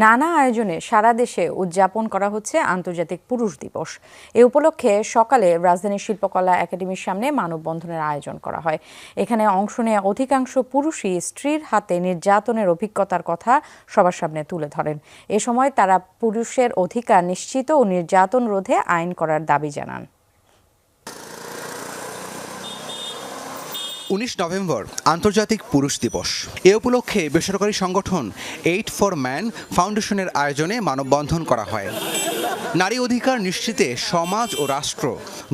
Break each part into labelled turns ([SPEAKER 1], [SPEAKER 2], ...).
[SPEAKER 1] নানা আয়োজনে সারা দেশে উদযাপন করা হচ্ছে আন্তর্জাতিক পুরুষ দিবস। এ উপলক্ষে সকালে রাজধানীর শিল্পকলা একাডেমির সামনে মানববন্ধনের আয়োজন করা হয়। এখানে অংশ নেয়া অধিকাংশ পুরুষই স্ত্রীর হাতে নির্যাতনের অভিজ্ঞতার কথা সবার সামনে তুলে ধরেন। এ সময় তারা পুরুষের অধিকার নিশ্চিত ও নির্যাতন রোধে আইন করার দাবি জানান।
[SPEAKER 2] 19 নভেম্বর আন্তর্জাতিক পুরুষ দিবস। এ উপলক্ষে বেসরকারি সংগঠন এইট ফর ম্যান ফাউন্ডেশনের আয়োজনে মানববন্ধন করা হয়। নারী অধিকার নিশ্চিতে সমাজ ও রাষ্ট্র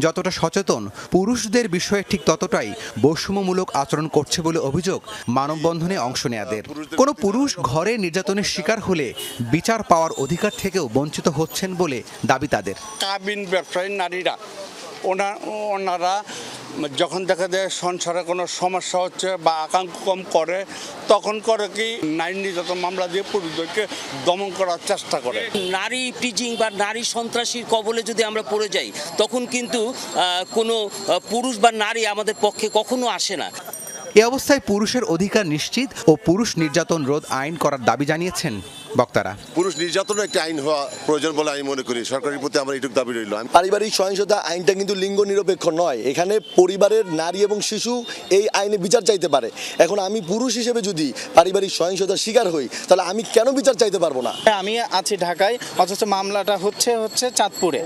[SPEAKER 2] যতটা সচেতন, পুরুষদের বিষয়ে ঠিক ততটাই বৈষম্যমূলক আচরণ করছে বলে অভিযোগ মানববন্ধনে অংশ নেয়াদের। কোনো পুরুষ ঘরে নির্যাতনের শিকার হলে বিচার পাওয়ার অধিকার থেকেও বঞ্চিত হচ্ছেন বলে দাবি তাদের।
[SPEAKER 3] কাবিন ব্যবসায়ী নারীরা ওনারা যখন দেখা যায় সংসারে কোনো সমস্যা হচ্ছে বা আকাঙ্ক্ষা কম করে, তখন করে কি নারী নির্যাতন মামলা দিয়ে পুরুষদেরকে দমন করার চেষ্টা করে।
[SPEAKER 4] নারী প্রিজিং বা নারী সন্ত্রাসীর কবলে যদি আমরা পড়ে যাই, তখন কিন্তু কোনো পুরুষ বা নারী আমাদের পক্ষে কখনো আসে না।
[SPEAKER 2] এ অবস্থায় পুরুষের অধিকার নিশ্চিত ও পুরুষ নির্যাতন রোধ আইন করার দাবি জানিয়েছেন বক্তারা।
[SPEAKER 5] পুরুষ নির্যাতনের একটা আইন হওয়া প্রয়োজন বলে আমি মনে করি। সরকারের প্রতি আমার এইটুকু দাবি রইল।
[SPEAKER 6] পারিবারিক সহিংসতা আইনটা কিন্তু লিঙ্গ নিরপেক্ষ নয়। এখানে পরিবারের নারী এবং শিশু এই আইনে বিচার চাইতে পারে। এখন আমি পুরুষ হিসেবে যদি পারিবারিক সহিংসতার শিকার হই, তাহলে আমি কেন বিচার চাইতে পারবো না?
[SPEAKER 7] আমি আছি ঢাকায়, অথচ মামলাটা হচ্ছে চাঁদপুরে,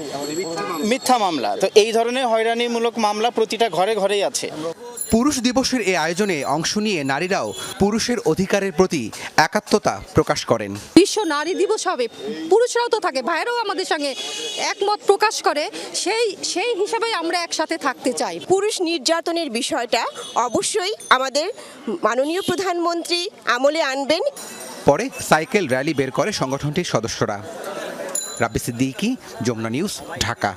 [SPEAKER 7] মিথ্যা মামলা। তো এই ধরনের হয়রানিমূলক মামলা প্রতিটা ঘরে ঘরেই আছে।
[SPEAKER 2] পুরুষ দিবসের এই আয়োজনে অংশ নিয়ে নারীরাও পুরুষের অধিকারের প্রতি একাত্মতা প্রকাশ করেন।
[SPEAKER 8] বিশ্ব নারী দিবস হবে, পুরুষরাও তো থাকে, ভাইরাও আমাদের সঙ্গে একমত প্রকাশ করে, সেই হিসাবে আমরা একসাথে থাকতে চাই।
[SPEAKER 9] পুরুষ নির্যাতনের বিষয়টা অবশ্যই আমাদের মাননীয় প্রধানমন্ত্রী আমলে আনবেন।
[SPEAKER 2] পরে সাইকেল র্যালি বের করে সংগঠনটির সদস্যরা। রাব্বি সিদ্দিকী, যমুনা নিউজ, ঢাকা।